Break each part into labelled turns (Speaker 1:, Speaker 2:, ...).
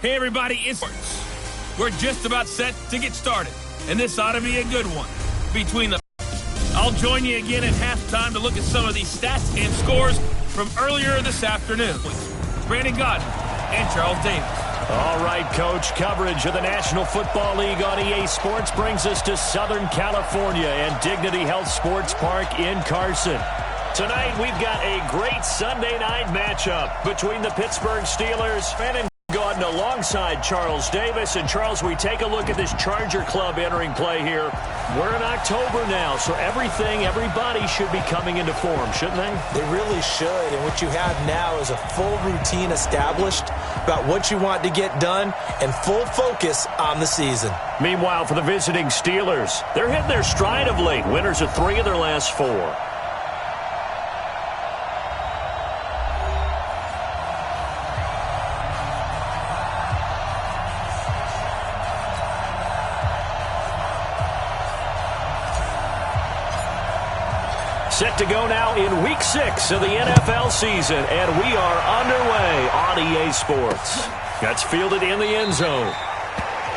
Speaker 1: Hey everybody, it's sports. We're just about set to get started, and this ought to be a good one. I'll join you again at halftime to look at some of these stats and scores from earlier this afternoon. Brandon Godden and Charles Davis.
Speaker 2: All right, Coach. Coverage of the National Football League on EA Sports brings us to Southern California and Dignity Health Sports Park in Carson. Tonight, we've got a great Sunday night matchup between the Pittsburgh Steelers and Godden alongside Charles Davis. And, Charles, we take a look at this Charger club entering play here. We're in October now, so everybody should be coming into form, shouldn't they?
Speaker 3: They really should. And what you have now is a full routine established about what you want to get done and full focus on the season.
Speaker 2: Meanwhile, for the visiting Steelers, they're hitting their stride of late. Winners of 3 of their last 4. Set to go now in Week 6 of the NFL season, and we are underway on EA Sports. That's fielded in the end zone.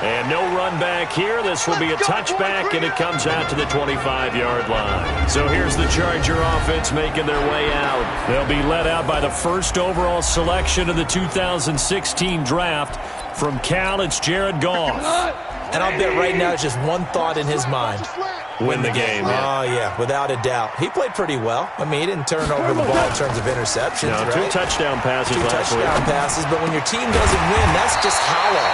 Speaker 2: And no run back here. This will be a touchback, and it comes out to the 25-yard line. So here's the Charger offense making their way out. They'll be led out by the first overall selection of the 2016 draft. From Cal, it's Jared Goff.
Speaker 3: And I'll bet right now it's just one thought in his mind.
Speaker 2: Win the game.
Speaker 3: Oh, yeah, without a doubt. He played pretty well. I mean, he didn't turn over the ball in terms of interceptions,
Speaker 2: no,
Speaker 3: right?
Speaker 2: 2 touchdown passes last week.
Speaker 3: 2 touchdown passes, but when your team doesn't win, that's just hollow.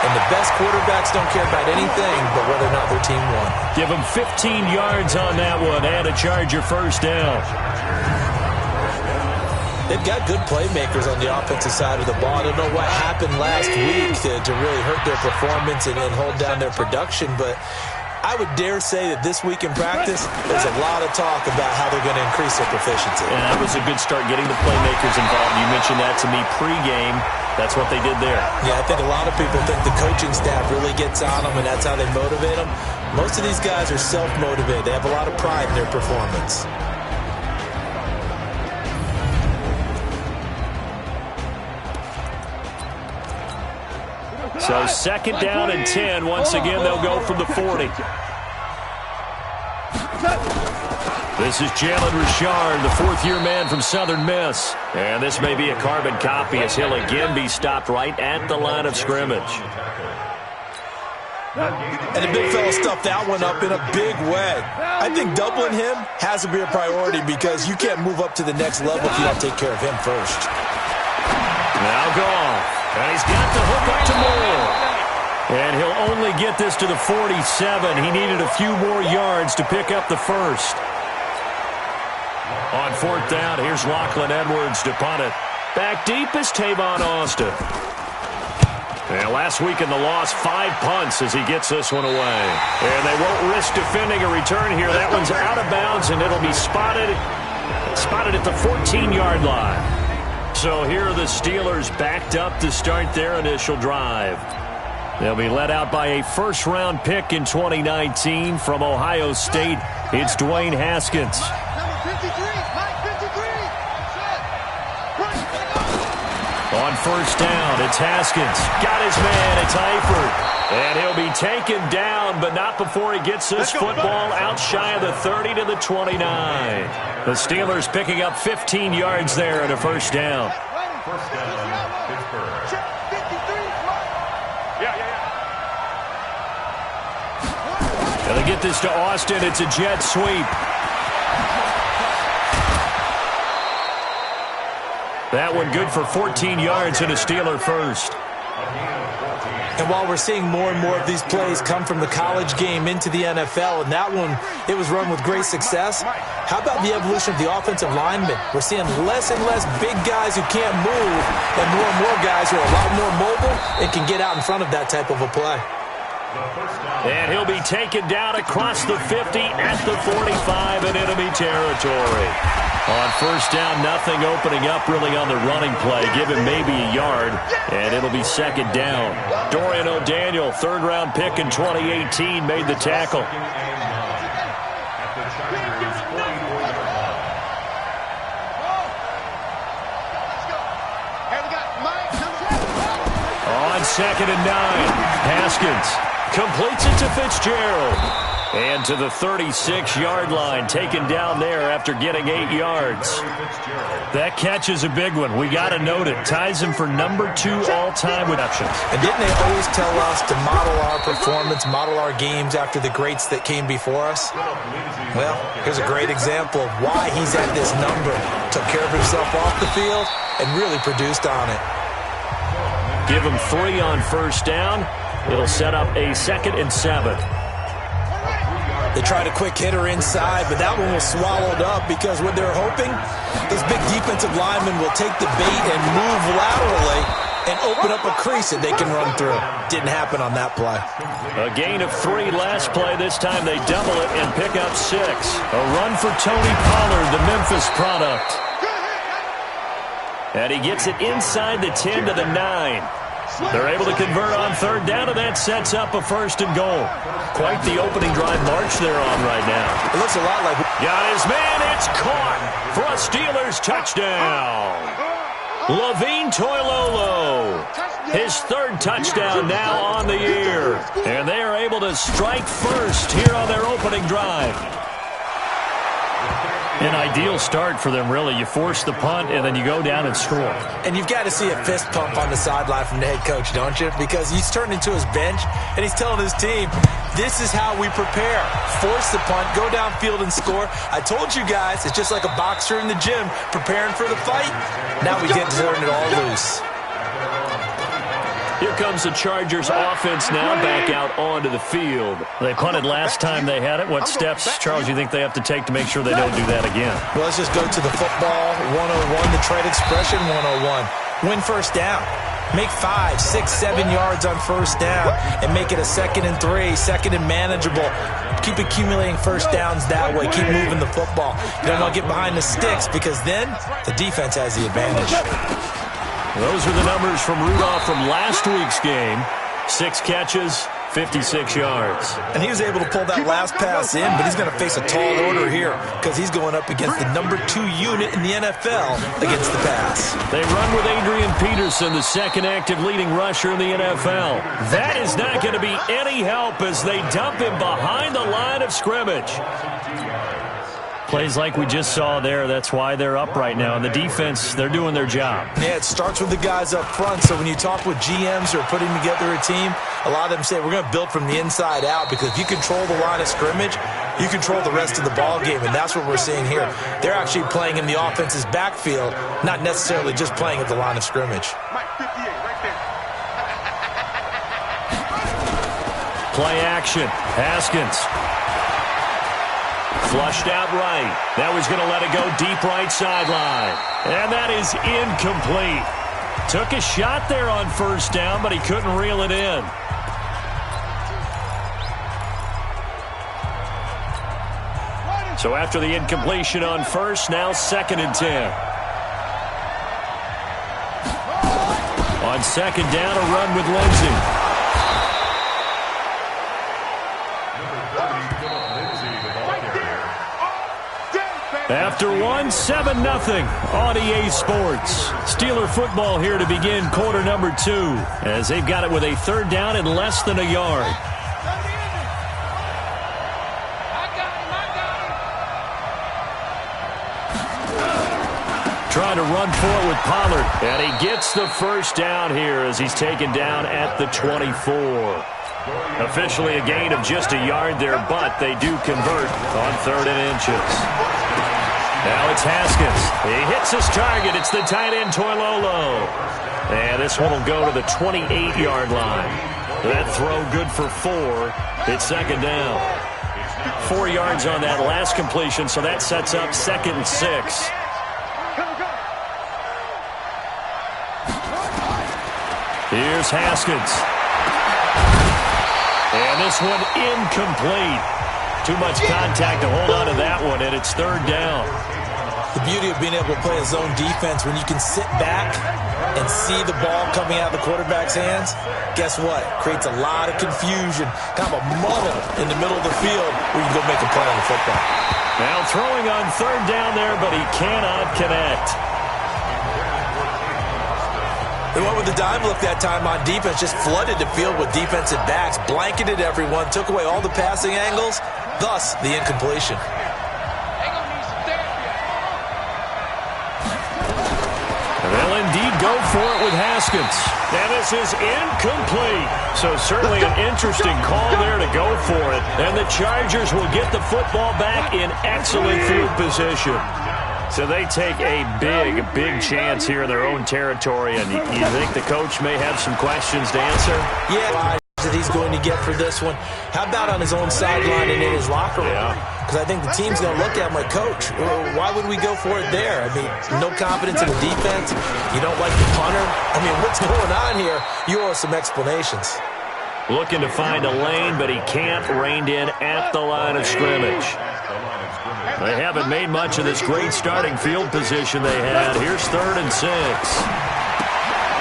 Speaker 3: And the best quarterbacks don't care about anything but whether or not their team won.
Speaker 2: Give them 15 yards on that one and a Charger first down.
Speaker 3: They've got good playmakers on the offensive side of the ball. I don't know what happened last week to really hurt their performance and hold down their production, but I would dare say that this week in practice, there's a lot of talk about how they're going to increase their proficiency.
Speaker 2: And that was a good start getting the playmakers involved. You mentioned that to me pregame. That's what they did there.
Speaker 3: Yeah, I think a lot of people think the coaching staff really gets on them, and that's how they motivate them. Most of these guys are self-motivated. They have a lot of pride in their performance.
Speaker 2: So second down and 10. Once again, they'll go from the 40. This is Jalen Richard, the 4th-year man from Southern Miss. And this may be a carbon copy as he'll again be stopped right at the line of scrimmage.
Speaker 3: And the big fella stuffed that one up in a big way. I think doubling him has to be a priority because you can't move up to the next level if you don't take care of him first.
Speaker 2: Now gone. And he's got the hook up to Moore. And he'll only get this to the 47. He needed a few more yards to pick up the first. On 4th down, here's Lachlan Edwards to punt it. Back deep is Tavon Austin. And last week in the loss, 5 punts as he gets this one away. And they won't risk defending a return here. That one's out of bounds, and it'll be spotted at the 14-yard line. So here are the Steelers backed up to start their initial drive. They'll be led out by a first-round pick in 2019 from Ohio State. It's Dwayne Haskins. On first down, it's Haskins. Got his man, it's Eifert. And he'll be taken down, but not before he gets this football out shy of the 30 to the 29. The Steelers picking up 15 yards there and a first down.
Speaker 4: First down, Pittsburgh.
Speaker 2: And they get this to Austin. It's a jet sweep. That one good for 14 yards and a Steeler first.
Speaker 3: And while we're seeing more and more of these plays come from the college game into the NFL, and that one, it was run with great success, how about the evolution of the offensive linemen? We're seeing less and less big guys who can't move and more guys who are a lot more mobile and can get out in front of that type of a play.
Speaker 2: And he'll be taken down across the 50 at the 45 in enemy territory. On first down, nothing opening up really on the running play. Give him maybe a yard, and it'll be second down. Dorian O'Daniel, third-round pick in 2018, made the tackle. On 2nd and 9. Haskins completes it to Fitzgerald. And to the 36-yard line, taken down there after getting 8 yards. That catch is a big one. We got to note it. Ties him for number 2 all-time with options.
Speaker 3: And didn't they always tell us to model our performance, model our games after the greats that came before us? Well, here's a great example of why he's at this number. Took care of himself off the field and really produced on it.
Speaker 2: Give him 3 on first down. It'll set up a 2nd and 7.
Speaker 3: They tried a quick hitter inside, but that one was swallowed up because what they're hoping, this big defensive lineman will take the bait and move laterally and open up a crease that they can run through. Didn't happen on that play.
Speaker 2: A gain of 3 last play. This time they double it and pick up 6. A run for Tony Pollard, the Memphis product. And he gets it inside the 10 to the 9. They're able to convert on third down, and that sets up a 1st and goal. Quite the opening drive march they're on right now.
Speaker 3: It looks a lot like...
Speaker 2: Got his man. It's caught for a Steelers touchdown. Levine Toilolo. His 3rd touchdown now on the year. And they are able to strike first here on their opening drive. An ideal start for them, really. You force the punt, and then you go down and score.
Speaker 3: And you've got to see a fist pump on the sideline from the head coach, don't you? Because he's turned into his bench, and he's telling his team, this is how we prepare. Force the punt, go downfield and score. I told you guys, it's just like a boxer in the gym preparing for the fight. Now we get to turn it all loose.
Speaker 2: Here comes the Chargers offense now back out onto the field. They punted last time they had it. What steps, Charles, you think they have to take to make sure they don't do that again?
Speaker 3: Well, let's just go to the football 101, the trade expression 101. Win first down. Make 5, 6, 7 yards on first down and make it a 2nd and 3, 2nd and manageable. Keep accumulating first downs that way. Keep moving the football. You don't want to get behind the sticks because then the defense has the advantage.
Speaker 2: Those are the numbers from Rudolph from last week's game. 6 catches, 56 yards.
Speaker 3: And he was able to pull that last pass in, but he's going to face a tall order here because he's going up against the number 2 unit in the NFL against the pass.
Speaker 2: They run with Adrian Peterson, the 2nd active leading rusher in the NFL. That is not going to be any help as they dump him behind the line of scrimmage. Plays like we just saw there, that's why they're up right now. And the defense, they're doing their job.
Speaker 3: Yeah, it starts with the guys up front. So when you talk with GMs who are putting together a team, a lot of them say we're going to build from the inside out because if you control the line of scrimmage, you control the rest of the ball game, and that's what we're seeing here. They're actually playing in the offense's backfield, not necessarily just playing at the line of scrimmage.
Speaker 2: Play action. Haskins. Flushed out right. That was going to let it go deep right sideline. And that is incomplete. Took a shot there on first down, but he couldn't reel it in. So after the incompletion on first, now 2nd and 10. On 2nd down, a run with Lindsey. After 1, 7-0 on EA Sports. Steeler football here to begin quarter number 2 as they've got it with a 3rd down and less than a yard. Trying to run for it with Pollard, and he gets the first down here as he's taken down at the 24. Officially a gain of just a yard there, but they do convert on 3rd and inches. Now it's Haskins. He hits his target. It's the tight end, Toilolo. And this one will go to the 28-yard line. That throw good for 4. It's 2nd down. 4 yards on that last completion, so that sets up 2nd and 6. Here's Haskins. And this one incomplete. Too much contact to hold on to that one, and it's 3rd down.
Speaker 3: The beauty of being able to play a zone defense when you can sit back and see the ball coming out of the quarterback's hands, guess what? Creates a lot of confusion, kind of a muddle in the middle of the field where you can go make a play on the football.
Speaker 2: Now throwing on 3rd down there, but he cannot connect.
Speaker 3: They went with the dime look that time on defense, just flooded the field with defensive backs, blanketed everyone, took away all the passing angles, thus the incompletion.
Speaker 2: They'll indeed go for it with Haskins. And this is incomplete. So certainly an interesting call there to go for it. And the Chargers will get the football back in excellent field position. So they take a big chance here in their own territory. And you think the coach may have some questions to answer?
Speaker 3: Yeah, that he's going to get for this one. How about on his own sideline and in his locker room? Because I think the team's going to look at him like, Coach, why would we go for it there? I mean, no confidence in the defense. You don't like the punter. I mean, what's going on here? You owe us some explanations.
Speaker 2: Looking to find a lane, but he can't. Reined in at the line of scrimmage. They haven't made much of this great starting field position they had. Here's 3rd and 6.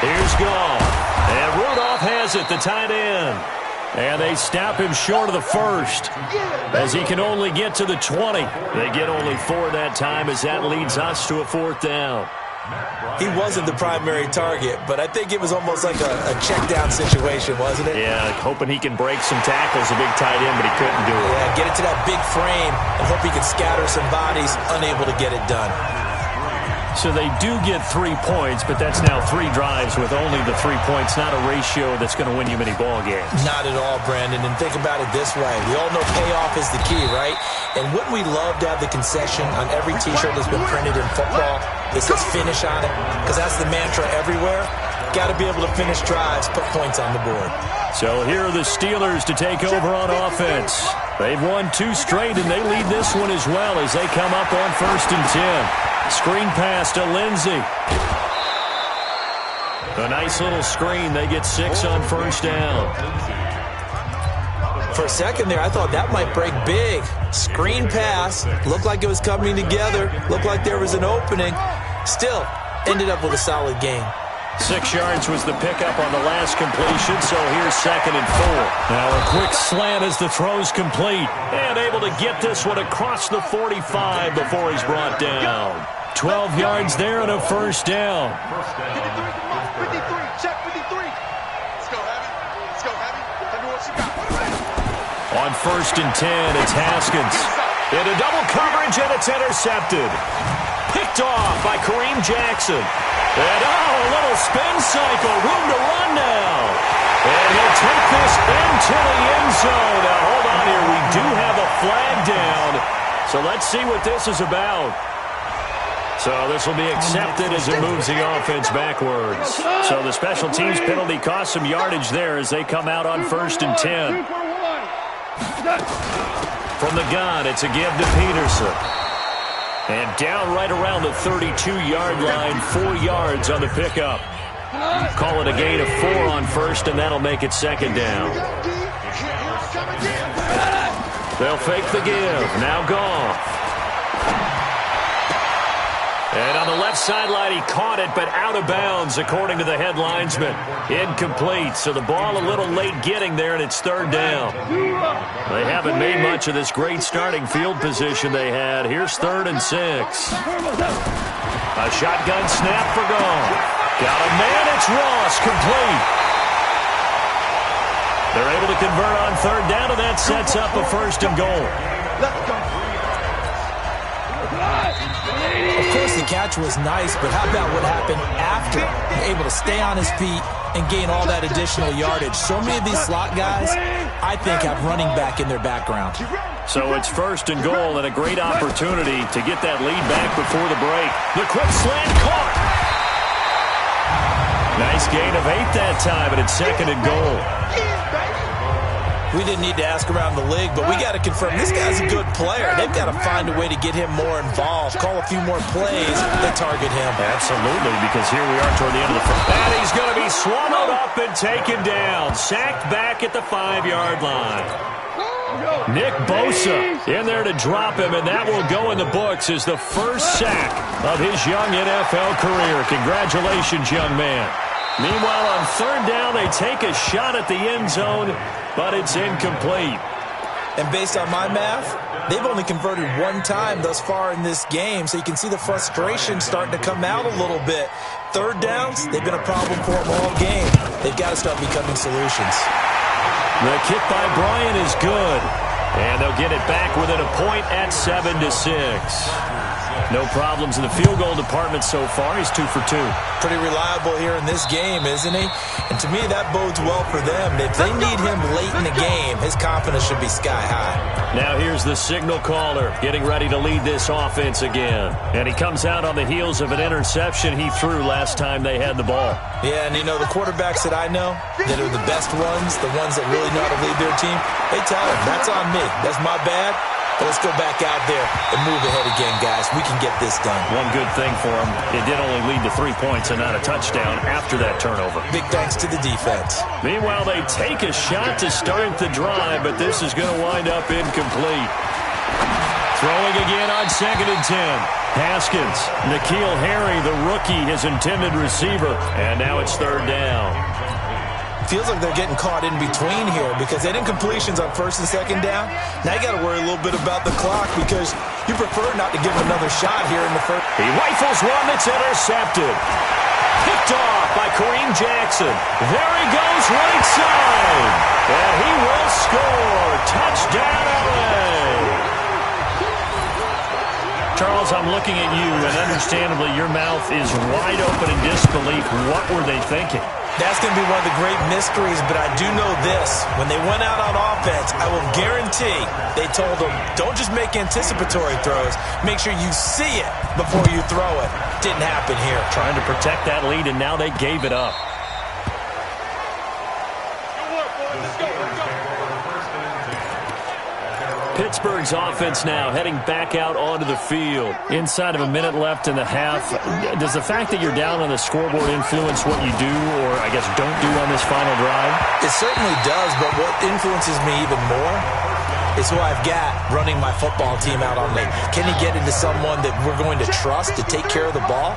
Speaker 2: Here's Goff. And Rudolph has it, the tight end. And they stop him short of the first as he can only get to the 20. They get only 4 that time as that leads us to a 4th down.
Speaker 3: He wasn't the primary target, but I think it was almost like a check-down situation, wasn't it?
Speaker 2: Yeah, hoping he can break some tackles, a big tight end, but he couldn't do it.
Speaker 3: Yeah, get it to that big frame and hope he can scatter some bodies, unable to get it done.
Speaker 2: So they do get 3 points, but that's now 3 drives with only the 3 points, not a ratio that's going to win you many ball games.
Speaker 3: Not at all, Brandon. And think about it this way. We all know payoff is the key, right? And wouldn't we love to have the concession on every T-shirt that's been printed in football? It says finish on it, because that's the mantra everywhere. Got to be able to finish drives, put points on the board.
Speaker 2: So here are the Steelers to take over on offense. They've won 2 straight, and they lead this one as well as they come up on 1st and 10. Screen pass to Lindsey. A nice little screen. They get 6 on 1st down.
Speaker 3: For a second there, I thought that might break big. Screen pass. Looked like it was coming together. Looked like there was an opening. Still, ended up with a solid game.
Speaker 2: 6 yards was the pickup on the last completion, so here's 2nd and 4. Now a quick slant as the throw's complete. And able to get this one across the 45 before he's brought down. 12 yards there and a 1st down.
Speaker 5: 53, check 53. Let's go, Heavy. Let's go, Heavy. Tell me what you got.
Speaker 2: On 1st and 10, it's Haskins. Into double coverage, and it's intercepted. Picked off by Kareem Jackson. And a little spin cycle, room to run now. And he'll take this into the end zone. Now, hold on here. We do have a flag down. So let's see what this is about. So this will be accepted as it moves the offense backwards. So the special teams penalty cost some yardage there as they come out on 1st and 10. From the gun, it's a give to Peterson. And down right around the 32-yard line, 4 yards on the pickup. Call it a gain of 4 on 1st, and that'll make it 2nd down. They'll fake the give. Now Goff. And on the left sideline, he caught it, but out of bounds, according to the head linesman. Incomplete, so the ball a little late getting there, and it's 3rd down. They haven't made much of this great starting field position they had. Here's 3rd and 6. A shotgun snap for Goff. Got a man, it's Ross, complete. They're able to convert on 3rd down, and that sets up a 1st and goal.
Speaker 3: Of course, the catch was nice, but how about what happened after? Able to stay on his feet and gain all that additional yardage. So many of these slot guys, I think, have running back in their background.
Speaker 2: So it's 1st and goal and a great opportunity to get that lead back before the break. The quick slant caught. Nice gain of 8 that time, and it's 2nd and goal.
Speaker 3: We didn't need to ask around the league, but we got to confirm this guy's a good player. They've got to find a way to get him more involved, call a few more plays that target him.
Speaker 2: Absolutely, because here we are toward the end of the first. And he's going to be swallowed up and taken down. Sacked back at the 5-yard line. Nick Bosa in there to drop him, and that will go in the books as the first sack of his young NFL career. Congratulations, young man. Meanwhile, on 3rd down, they take a shot at the end zone, but it's incomplete.
Speaker 3: And based on my math, they've only converted 1 time thus far in this game, so you can see the frustration starting to come out a little bit. third downs, they've been a problem for them all game. They've got to start becoming solutions.
Speaker 2: The kick by Bryant is good. And they'll get it back within a point at 7-6. No problems in the field goal department so far. He's 2 for 2.
Speaker 3: Pretty reliable here in this game, isn't he? And to me, that bodes well for them. If they need him late in the game, his confidence should be sky high.
Speaker 2: Now here's the signal caller getting ready to lead this offense again. And he comes out on the heels of an interception he threw last time they had the ball.
Speaker 3: Yeah, and you know, the quarterbacks that I know that are the best ones, the ones that really know how to lead their team, they tell them, that's on me. That's my bad. But let's go back out there and move ahead again, guys. We can get this done.
Speaker 2: One good thing for him, it did only lead to 3 points and not a touchdown after that turnover.
Speaker 3: Big thanks to the defense.
Speaker 2: Meanwhile, they take a shot to start the drive, but this is going to wind up incomplete. Throwing again on 2nd and 10. Haskins, N'Keal Harry, the rookie, his intended receiver, and now it's 3rd down.
Speaker 3: Feels like they're getting caught in between here because they didn't completions on 1st and 2nd down. Now you got to worry a little bit about the clock because you prefer not to give him another shot here in the 1st.
Speaker 2: He rifles one that's intercepted. Picked off by Kareem Jackson. There he goes right side. And he will score. Touchdown LA. Charles, I'm looking at you, and understandably your mouth is wide open in disbelief. What were they thinking?
Speaker 3: That's going to be one of the great mysteries, but I do know this. When they went out on offense, I will guarantee they told them, don't just make anticipatory throws. Make sure you see it before you throw it. Didn't happen here.
Speaker 2: Trying to protect that lead, and now they gave it up. Pittsburgh's offense now heading back out onto the field. Inside of a minute left in the half, does the fact that you're down on the scoreboard influence what you do or, I guess, don't do on this final drive?
Speaker 3: It certainly does, but what influences me even more is who I've got running my football team out on me. Can he get into someone that we're going to trust to take care of the ball?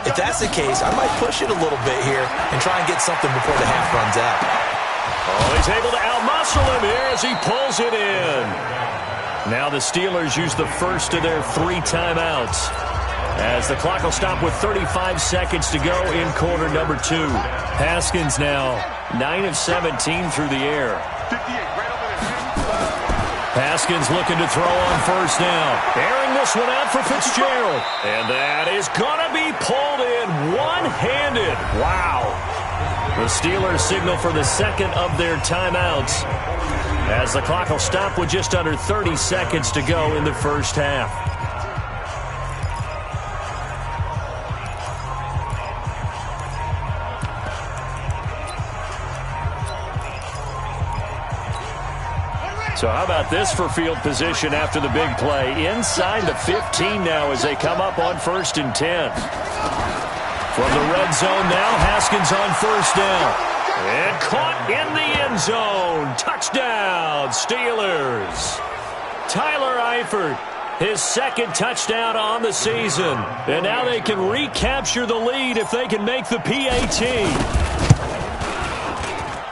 Speaker 3: If that's the case, I might push it a little bit here and try and get something before the half runs out.
Speaker 2: Oh, he's able to outmuscle him here as he pulls it in. Now the Steelers use the first of their 3 timeouts as the clock will stop with 35 seconds to go in quarter number 2. Haskins now 9 of 17 through the air. Haskins looking to throw on 1st down. Airing this one out for Fitzgerald. And that is going to be pulled in one-handed. Wow. The Steelers signal for the 2nd of their timeouts as the clock will stop with just under 30 seconds to go in the first half. So how about this for field position after the big play? Inside the 15 now as they come up on 1st and 10. From the red zone now, Haskins on 1st down. And caught in the end zone. Touchdown, Steelers. Tyler Eifert, his 2nd touchdown on the season. And now they can recapture the lead if they can make the PAT.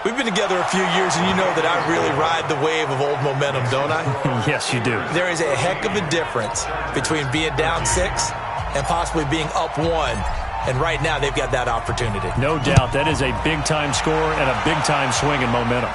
Speaker 3: We've been together a few years, and you know that I really ride the wave of old momentum, don't I?
Speaker 2: Yes, you do.
Speaker 3: There is a heck of a difference between being down 6 and possibly being up 1. And right now, they've got that opportunity.
Speaker 2: No doubt. That is a big-time score and a big-time swing in momentum.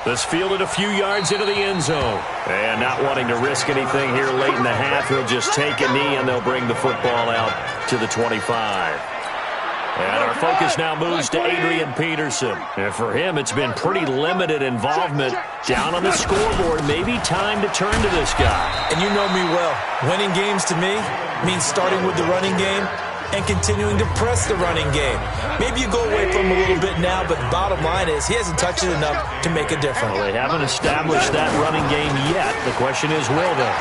Speaker 2: This fielded a few yards into the end zone. And not wanting to risk anything here late in the half, he'll just take a knee, and they'll bring the football out to the 25. And our focus now moves to Adrian Peterson. And for him, it's been pretty limited involvement down on the scoreboard. Maybe time to turn to this guy.
Speaker 3: And you know me well. Winning games to me means starting with the running game and continuing to press the running game. Maybe you go away from him a little bit now, but the bottom line is he hasn't touched it enough to make a difference.
Speaker 2: Well, they haven't established that running game yet. The question is, will they?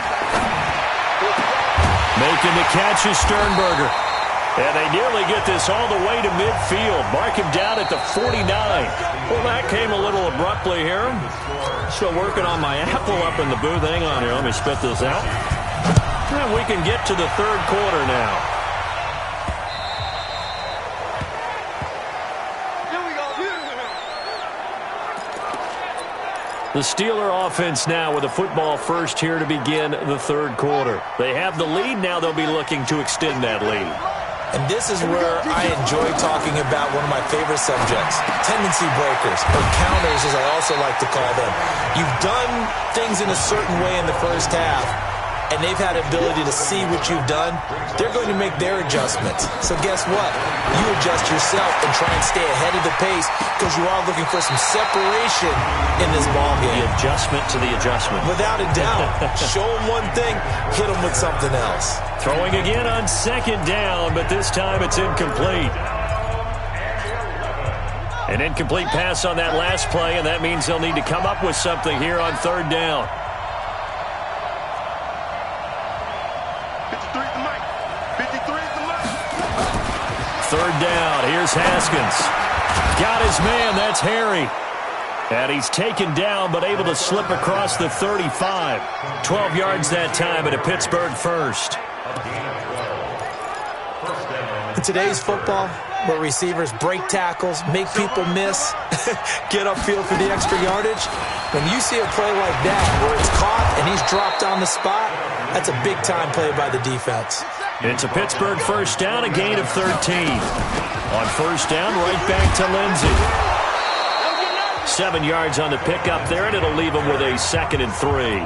Speaker 2: Making the catch is Sternberger. And they nearly get this all the way to midfield. Mark him down at the 49. Well, that came a little abruptly here. Still working on my apple up in the booth. Hang on here. Let me spit this out. And we can get to the 3rd quarter now. The Steeler offense now with a football first here to begin the 3rd quarter. They have the lead. Now they'll be looking to extend that lead.
Speaker 3: And this is where I enjoy talking about one of my favorite subjects, tendency breakers, or counters as I also like to call them. You've done things in a certain way in the first half, and they've had ability to see what you've done. They're going to make their adjustments. So guess what? You adjust yourself and try and stay ahead of the pace because you are looking for some separation in this ball game.
Speaker 2: The adjustment to the adjustment.
Speaker 3: Without a doubt. Show them one thing, hit them with something else.
Speaker 2: Throwing again on second down, but this time it's incomplete. An incomplete pass on that last play, and that means they'll need to come up with something here on third down.
Speaker 5: 53 is the mic. 53 is the mic.
Speaker 2: Third down. Here's Haskins. Got his man. That's Harry. And he's taken down, but able to slip across the 35. 12 yards that time, and a Pittsburgh first.
Speaker 3: In today's football, where receivers break tackles, make people miss, get upfield for the extra yardage, when you see a play like that where it's caught and he's dropped on the spot, that's a big-time play by the defense.
Speaker 2: It's a Pittsburgh first down, a gain of 13. On first down, right back to Lindsey. 7 yards on the pickup there, and it'll leave him with a 2nd and 3.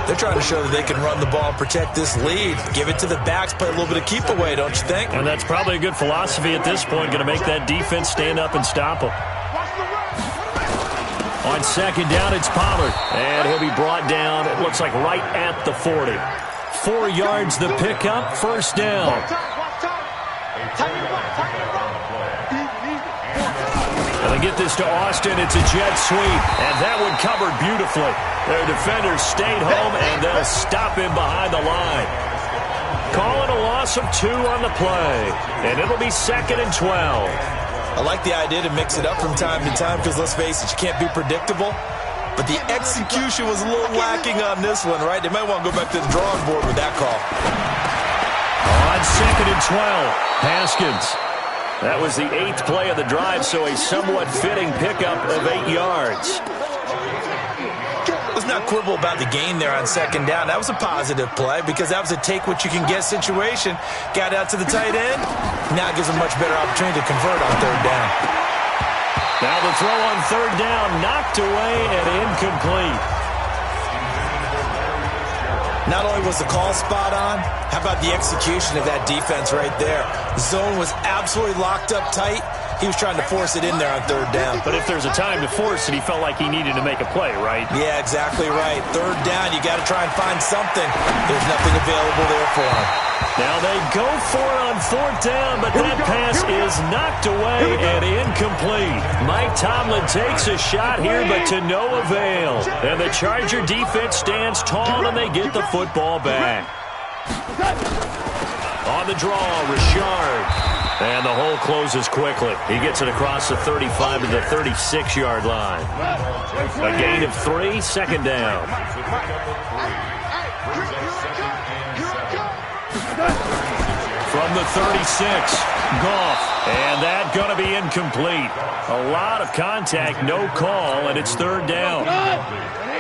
Speaker 3: They're trying to show that they can run the ball and protect this lead. Give it to the backs, play a little bit of keep away, don't you think?
Speaker 2: And that's probably a good philosophy at this point, going to make that defense stand up and stop them. On second down, it's Pollard, and he'll be brought down, it looks like right at the 40. 4 yards the pickup, first down. And they get this to Austin. It's a jet sweep, and that one covered beautifully. Their defenders stayed home, and they'll stop him behind the line. Calling a loss of 2 on the play, and it'll be 2nd and 12.
Speaker 3: I like the idea to mix it up from time to time because, let's face it, you can't be predictable. But the execution was a little lacking on this one, right? They might want to go back to the drawing board with that call.
Speaker 2: On 2nd and 12, Haskins. That was the 8th play of the drive, so a somewhat fitting pickup of 8 yards.
Speaker 3: Let's not quibble about the gain there on second down. That was a positive play because that was a take-what-you-can-get situation. Got out to the tight end. Now it gives them much better opportunity to convert on third down.
Speaker 2: Now the throw on third down, knocked away and incomplete.
Speaker 3: Not only was the call spot on, how about the execution of that defense right there? Zone was absolutely locked up tight. He was trying to force it in there on third down.
Speaker 2: But if there's a time to force it, he felt like he needed to make a play, right?
Speaker 3: Yeah, exactly right. Third down, you got to try and find something. There's nothing available there for him.
Speaker 2: Now they go for it on fourth down, but that pass is knocked away and incomplete. Mike Tomlin takes a shot here, but to no avail. And the Charger defense stands tall, and they get the football back. On the draw, Richard. And the hole closes quickly. He gets it across the 35 to the 36-yard line. A gain of 3, second down. From the 36, Goff. And that going to be incomplete. A lot of contact, no call, and it's third down.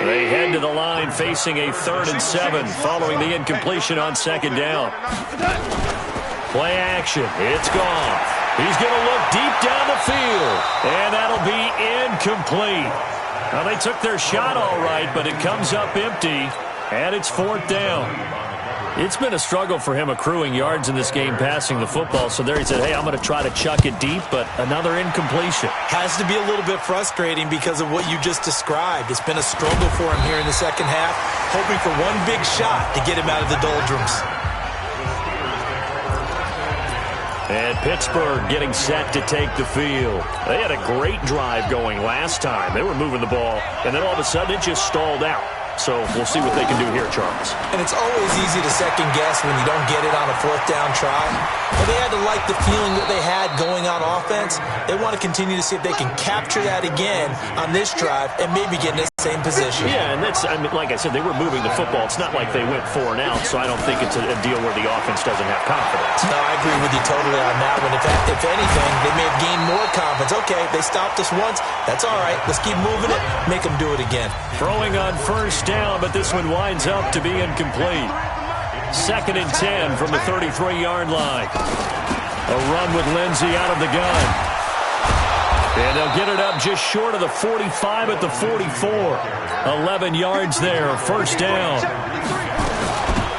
Speaker 2: They head to the line facing a 3rd and 7 following the incompletion on second down. Play action. It's Goff. He's going to look deep down the field. And that'll be incomplete. Now, they took their shot all right, but it comes up empty. And it's fourth down. It's been a struggle for him accruing yards in this game passing the football. So there he said, hey, I'm going to try to chuck it deep, but another incompletion.
Speaker 3: Has to be a little bit frustrating because of what you just described. It's been a struggle for him here in the second half, hoping for one big shot to get him out of the doldrums.
Speaker 2: And Pittsburgh getting set to take the field. They had a great drive going last time. They were moving the ball, and then all of a sudden it just stalled out. So we'll see what they can do here, Charles.
Speaker 3: And it's always easy to second guess when you don't get it on a fourth down try. But they had to like the feeling that they had going on offense. They want to continue to see if they can capture that again on this drive and maybe get in the same position.
Speaker 2: Yeah, and that's, I mean, like I said, they were moving the football. It's not like they went 4 and out, so I don't think it's a deal where the offense doesn't have confidence.
Speaker 3: No, I agree with you totally on that one. If anything, they may have gained more confidence. Okay, they stopped us once. That's all right. Let's keep moving it. Make them do it again.
Speaker 2: Throwing on first down, but this one winds up to be incomplete. 2nd and 10 from the 33-yard line. A run with Lindsey out of the gun. And they'll get it up just short of the 45 at the 44. 11 yards there, first down.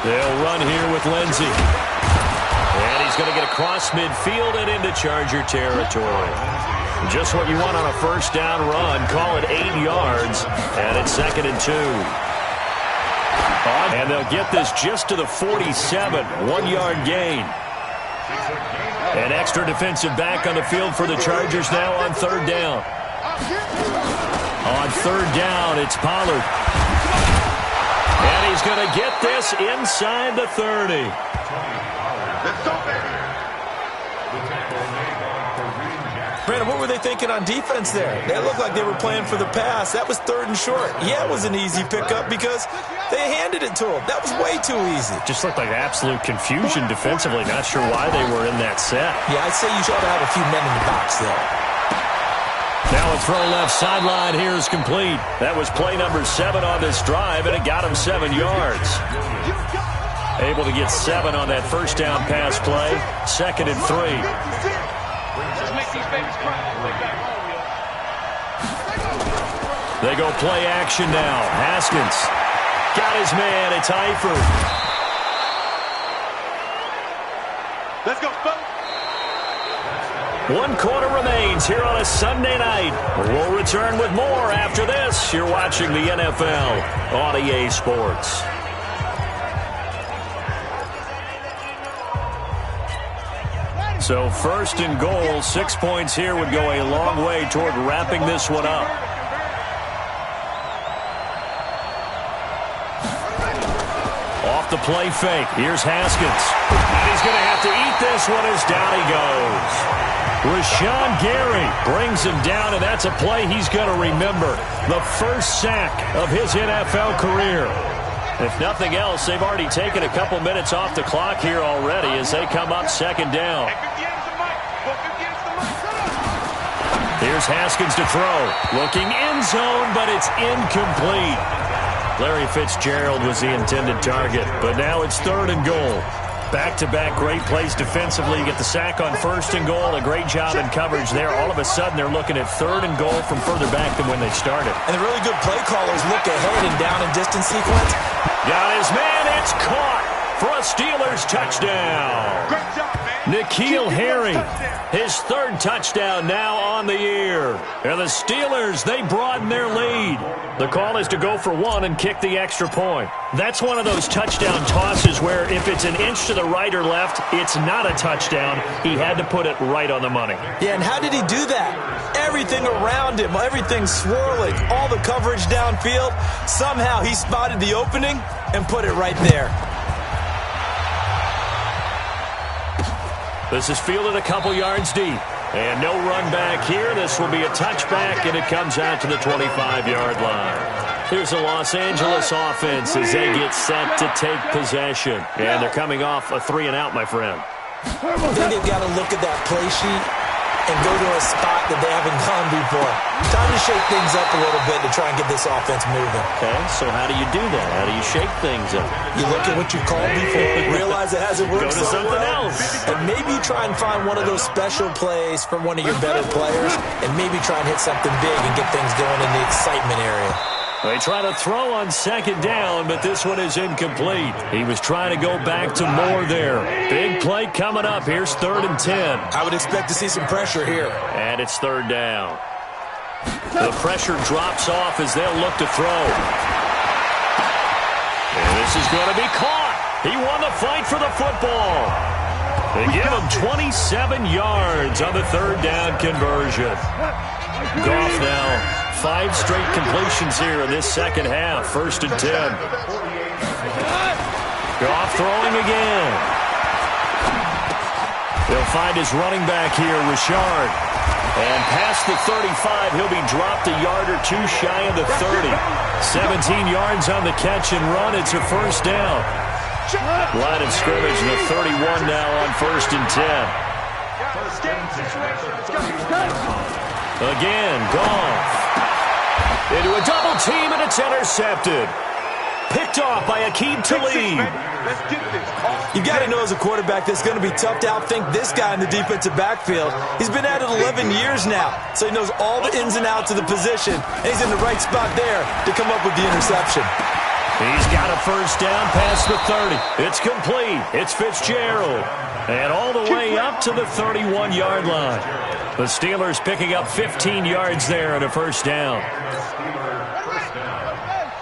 Speaker 2: They'll run here with Lindsey. And he's going to get across midfield and into Charger territory. Just what you want on a first down run. Call it 8 yards. And it's 2nd and 2. And they'll get this just to the 47. 1-yard gain. An extra defensive back on the field for the Chargers now on 3rd down. On 3rd down, it's Pollard. And he's going to get this inside the 30.
Speaker 3: Brandon, what were they thinking on defense there? They looked like they were playing for the pass. That was 3rd and short. Yeah, it was an easy pickup because they handed it to him. That was way too easy.
Speaker 2: Just looked like absolute confusion defensively. Not sure why they were in that set.
Speaker 3: Yeah, I'd say you should have a few men in the box there.
Speaker 2: Now a throw left sideline here is complete. That was play number 7 on this drive, and it got him 7 yards. Able to get 7 on that first down pass play. 2nd and 3. They go play action now. Haskins got his man. It's Eifert.
Speaker 5: Let's go, folks.
Speaker 2: 1 quarter remains here on a Sunday night. We'll return with more after this. You're watching the NFL on EA Sports. So 1st and goal, 6 points here would go a long way toward wrapping this one up. Off the play fake. Here's Haskins. And he's going to have to eat this one as down he goes. Rashawn Gary brings him down, and that's a play he's going to remember. The first sack of his NFL career. If nothing else, they've already taken a couple minutes off the clock here already as they come up 2nd down. Here's Haskins to throw. Looking end zone, but it's incomplete. Larry Fitzgerald was the intended target, but now it's 3rd and goal. Back-to-back great plays defensively. You get the sack on 1st and goal. A great job in coverage there. All of a sudden, they're looking at 3rd and goal from further back than when they started.
Speaker 3: And the really good play callers look ahead and down and distance sequence.
Speaker 2: Got his man. It's caught for a Steelers touchdown.
Speaker 5: Great job, man.
Speaker 2: N'Keal Harry, his 3rd touchdown now on the year. And the Steelers, they broaden their lead. The call is to go for 1 and kick the extra point. That's one of those touchdown tosses where if it's an inch to the right or left, it's not a touchdown. He had to put it right on the money.
Speaker 3: Yeah, and how did he do that? Everything around him, everything swirling, all the coverage downfield. Somehow he spotted the opening and put it right there.
Speaker 2: This is fielded a couple yards deep. And no run back here. This will be a touchback, and it comes out to the 25-yard line. Here's the Los Angeles offense as they get set to take possession. And they're coming off a 3-and-out, my friend.
Speaker 3: I think they've got to look at that play sheet and go to a spot that they haven't gone before. Time to shake things up a little bit to try and get this offense moving.
Speaker 2: Okay, so how do you do that? How do you shake things up?
Speaker 3: You look at what you called before, realize it hasn't worked
Speaker 2: Go to
Speaker 3: so
Speaker 2: something
Speaker 3: well,
Speaker 2: else.
Speaker 3: and maybe try and find one of those special plays from one of your better players, and maybe try and hit something big and get things going in the excitement area.
Speaker 2: They try to throw on 2nd down, but this one is incomplete. He was trying to go back to Moore there. Big play coming up. Here's 3rd and 10.
Speaker 3: I would expect to see some pressure here.
Speaker 2: And it's 3rd down. The pressure drops off as they'll look to throw. And this is going to be caught. He won the fight for the football. They give him 27 yards on the 3rd down conversion. Goff now 5 straight completions here in this second half. 1st and 10. Goff throwing again. He'll find his running back here, Richard. And past the 35, he'll be dropped a yard or 2 shy of the 30. 17 yards on the catch and run. It's a 1st down. Line of scrimmage in the 31 now on 1st and 10. Again, Goff. Into a double team, and it's intercepted. Picked off by Aqib Talib.
Speaker 5: Let's get this.
Speaker 3: You've got to know as a quarterback that's going to be tough to outthink this guy in the defensive backfield. He's been at it 11 years now, so he knows all the ins and outs of the position, and he's in the right spot there to come up with the interception.
Speaker 2: He's got a first down past the 30. It's complete. It's Fitzgerald. And all the way up to the 31-yard line. The Steelers picking up 15 yards there and a first down.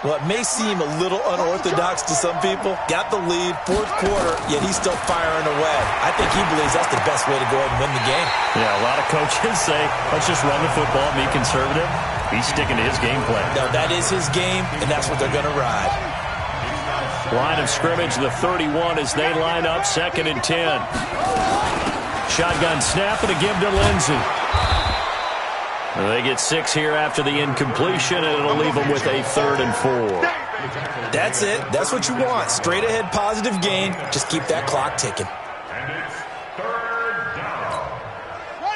Speaker 3: Well, it may seem a little unorthodox to some people. Got the lead, fourth quarter, yet he's still firing away. I think he believes that's the best way to go ahead and win the game.
Speaker 2: Yeah, a lot of coaches say, let's just run the football, be conservative. He's sticking to his game plan.
Speaker 3: No, that is his game, and that's what they're going to ride.
Speaker 2: Line of scrimmage, the 31 as they line up, 2nd and 10. Shotgun snap and a give to Lindsey. They get 6 here after the incompletion, and it'll leave them with a 3rd and 4.
Speaker 3: That's it. That's what you want. Straight ahead, positive gain. Just keep that clock ticking.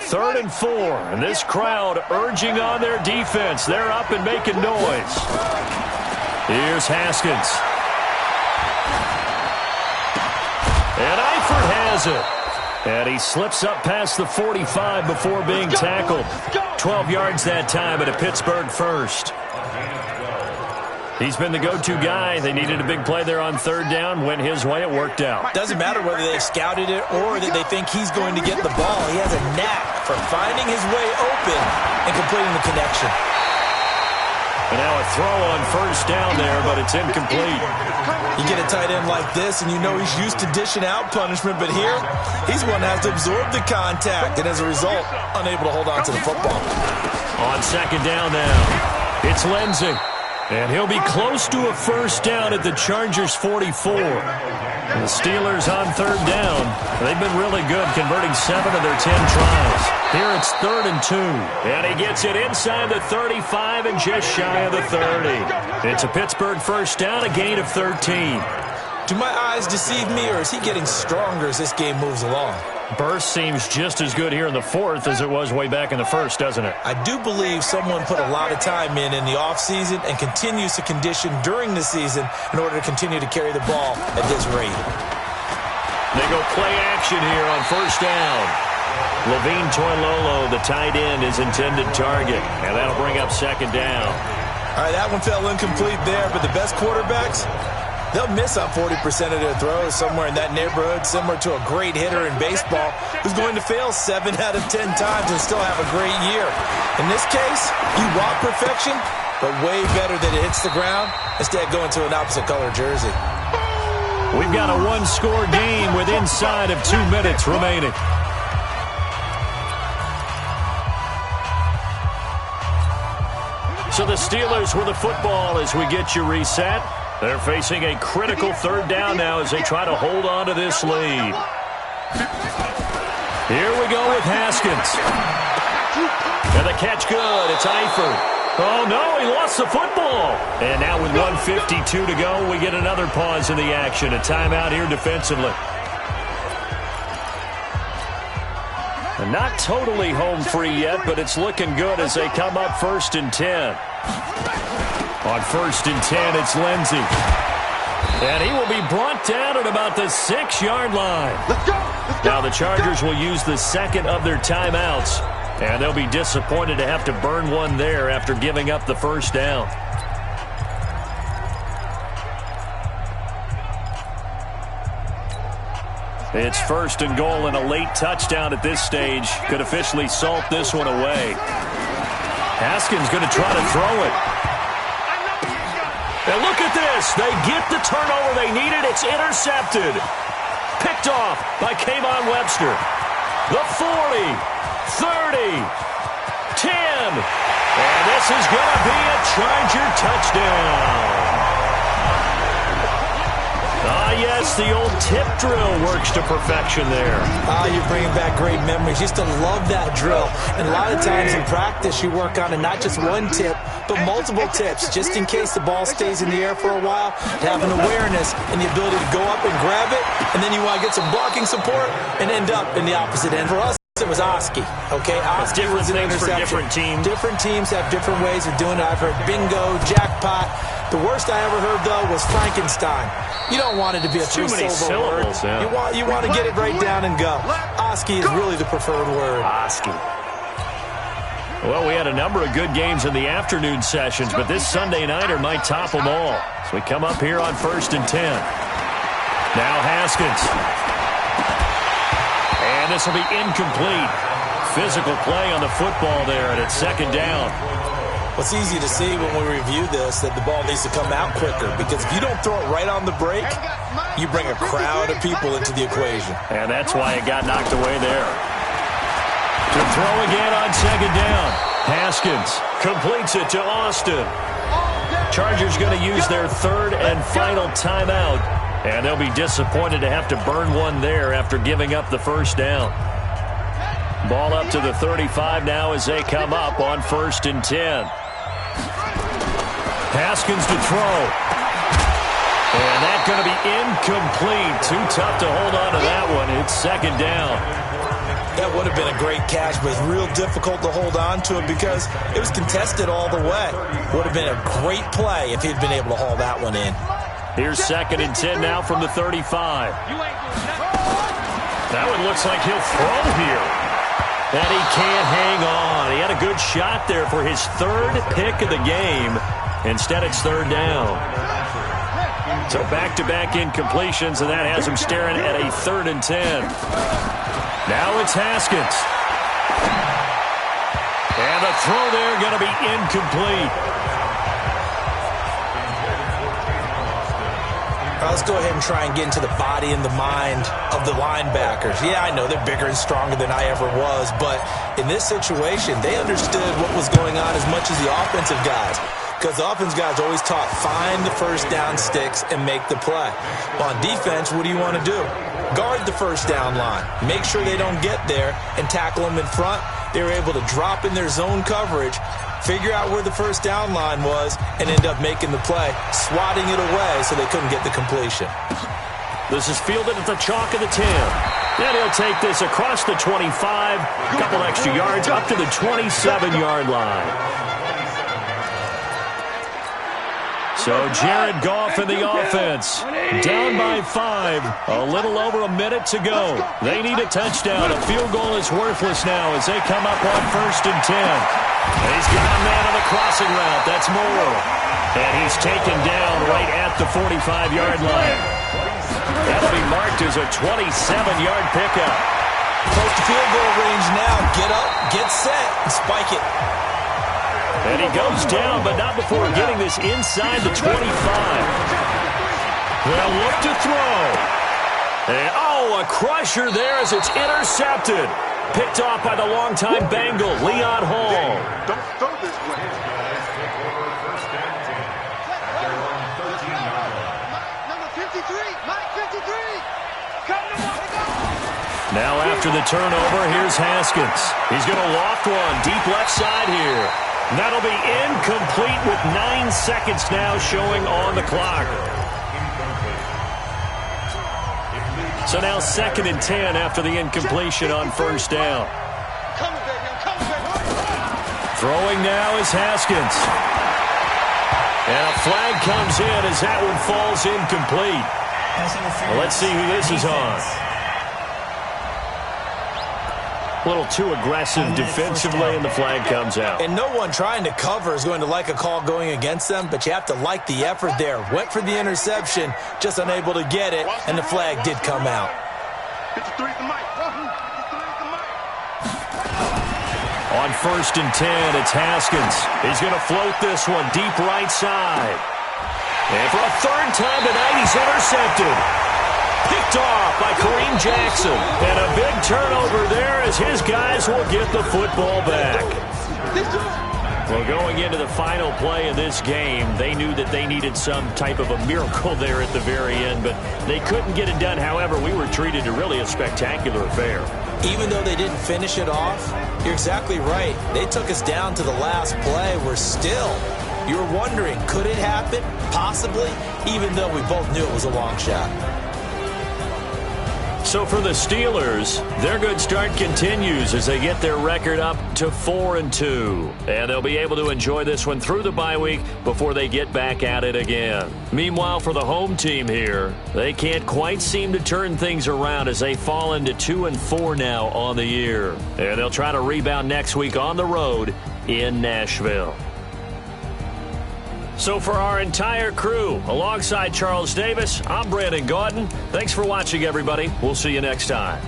Speaker 2: 3rd and 4, and this crowd urging on their defense. They're up and making noise. Here's Haskins. And Eifert has it. And he slips up past the 45 before being tackled. 12 yards that time at a Pittsburgh first. He's been the go-to guy. They needed a big play there on 3rd down. Went his way. It worked out.
Speaker 3: Doesn't matter whether they've scouted it or that they think he's going to get the ball. He has a knack for finding his way open and completing the connection.
Speaker 2: And now a throw on 1st down there, but it's incomplete.
Speaker 3: You get a tight end like this, and you know he's used to dishing out punishment, but here, he's one that has to absorb the contact, and as a result, unable to hold on to the football.
Speaker 2: On 2nd down now, it's Lindsey. And he'll be close to a first down at the Chargers' 44. And the Steelers on 3rd down. They've been really good, converting 7 of their 10 tries. Here it's 3rd and 2. And he gets it inside the 35 and just shy of the 30. It's a Pittsburgh first down, a gain of 13.
Speaker 3: Do my eyes deceive me, or is he getting stronger as this game moves along?
Speaker 2: Burst seems just as good here in the 4th as it was way back in the 1st, doesn't it?
Speaker 3: I do believe someone put a lot of time in the offseason and continues to condition during the season in order to continue to carry the ball at this rate.
Speaker 2: They go play action here on 1st down. Levine Toilolo, the tight end, is intended target, and that'll bring up 2nd down.
Speaker 3: All right, that one fell incomplete there, but the best quarterbacks, they'll miss on 40% of their throws, somewhere in that neighborhood, similar to a great hitter in baseball who's going to fail 7 out of 10 times and still have a great year. In this case, you want perfection, but way better that it hits the ground instead of going to an opposite color jersey.
Speaker 2: We've got a 1-score game with inside of 2 minutes remaining. So the Steelers with the football as we get you reset. They're facing a critical 3rd down now as they try to hold on to this lead. Here we go with Haskins. And the catch good. It's Eifert. Oh, no, he lost the football. And now with 1:52 to go, we get another pause in the action. A timeout here defensively. And not totally home free yet, but it's looking good as they come up 1st and 10. On 1st and 10, it's Lindsey. And he will be brought down at about the 6-yard line.
Speaker 5: Let's go.
Speaker 2: Now the Chargers will use the 2nd of their timeouts, and they'll be disappointed to have to burn one there after giving up the 1st down. It's 1st and goal, and a late touchdown at this stage could officially salt this one away. Haskins going to try to throw it. And look at this. They get the turnover they needed. It's intercepted. Picked off by Kayvon Webster. The 40, 30, 10. And this is going to be a Charger touchdown. Ah, yes, the old tip drill works to perfection there.
Speaker 3: You're bringing back great memories. Used to love that drill. And a lot of times in practice, you work on it, not just one tip, but multiple tips, just in case the ball stays in the air for a while, to have an awareness and the ability to go up and grab it, and then you want to get some blocking support and end up in the opposite end. For us, it was Oski, okay? Oski was an interception.
Speaker 2: Different teams.
Speaker 3: Different teams have different ways of doing it. I've heard bingo, jackpot. The worst I ever heard, though, was Frankenstein. You don't want it to be a
Speaker 2: too many syllables.
Speaker 3: Yeah. You want to get it right down and go. Oski is really the preferred word.
Speaker 2: Oski. Well, we had a number of good games in the afternoon sessions, but this Sunday nighter might top them all. So we come up here on 1st and 10. Now Haskins. And this will be incomplete. Physical play on the football there, and it's 2nd down.
Speaker 3: It's easy to see when we review this that the ball needs to come out quicker, because if you don't throw it right on the break, you bring a crowd of people into the equation.
Speaker 2: And that's why it got knocked away there. To throw again on 2nd down. Haskins completes it to Austin. Chargers going to use their 3rd and final timeout, and they'll be disappointed to have to burn one there after giving up the 1st down. Ball up to the 35 now as they come up on 1st and 10. Haskins to throw. And that's going to be incomplete. Too tough to hold on to that one. It's 2nd down.
Speaker 3: That would have been a great catch, but it's real difficult to hold on to it because it was contested all the way. Would have been a great play if he'd been able to haul that one in.
Speaker 2: Here's 2nd and 10 now from the 35. That one looks like he'll throw here. And he can't hang on. He had a good shot there for his 3rd pick of the game. Instead, it's 3rd down. So back-to-back incompletions, and that has him staring at a 3rd and 10. Now it's Haskins. And the throw there going to be incomplete.
Speaker 3: Let's go ahead and try and get into the body and the mind of the linebackers. Yeah, I know they're bigger and stronger than I ever was, but in this situation, they understood what was going on as much as the offensive guys. Because the offense guys always taught, find the 1st down sticks and make the play. On defense, what do you want to do? Guard the 1st down line. Make sure they don't get there and tackle them in front. They were able to drop in their zone coverage, figure out where the 1st down line was, and end up making the play, swatting it away so they couldn't get the completion.
Speaker 2: This is fielded at the chalk of the 10. And he'll take this across the 25, a couple extra yards up to the 27-yard line. So Jared Goff in the offense, down by 5, a little over a minute to go. They need a touchdown. A field goal is worthless now as they come up on 1st and 10. And he's got a man on the crossing route. That's Moore. And he's taken down right at the 45-yard line. That'll be marked as a 27-yard pickup.
Speaker 3: Close to field goal range now. Get up, get set, and spike it.
Speaker 2: And he goes down, but not before getting this inside the 25. They'll look to throw. And, a crusher there as it's intercepted. Picked off by the longtime Bengal, Leon Hall.
Speaker 5: Don't throw this way. Number 53, Mike 53. Come on.
Speaker 2: Now after the turnover, here's Haskins. He's going to loft one deep left side here. That'll be incomplete with 9 seconds now showing on the clock. So now 2nd and 10 after the incompletion on 1st down. Throwing now is Haskins. And a flag comes in as that one falls incomplete. Well, let's see who this is on. A little too aggressive defensively, and the flag comes out.
Speaker 3: And no one trying to cover is going to like a call going against them, but you have to like the effort there. Went for the interception, just unable to get it, and the flag did come out.
Speaker 5: 53 the mic. 53 the mic.
Speaker 2: On 1st and 10, it's Haskins. He's going to float this one deep right side. And for a 3rd time tonight, he's intercepted. Picked off by Kareem Jackson. And a big turnover there as his guys will get the football back. Well, going into the final play of this game, they knew that they needed some type of a miracle there at the very end, but they couldn't get it done. However, we were treated to really a spectacular affair.
Speaker 3: Even though they didn't finish it off, you're exactly right. They took us down to the last play. We're still, you're wondering, could it happen? Possibly, even though we both knew it was a long shot.
Speaker 2: So for the Steelers, their good start continues as they get their record up to 4-2. And they'll be able to enjoy this one through the bye week before they get back at it again. Meanwhile, for the home team here, they can't quite seem to turn things around as they fall into 2-4 now on the year. And they'll try to rebound next week on the road in Nashville. So for our entire crew, alongside Charles Davis, I'm Brandon Gaudin. Thanks for watching, everybody. We'll see you next time.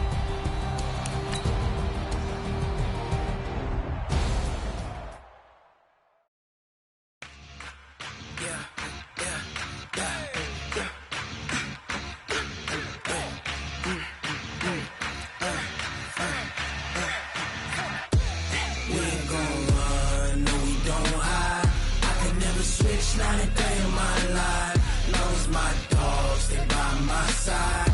Speaker 6: Not a day in my life. Knows my dogs, they by my side.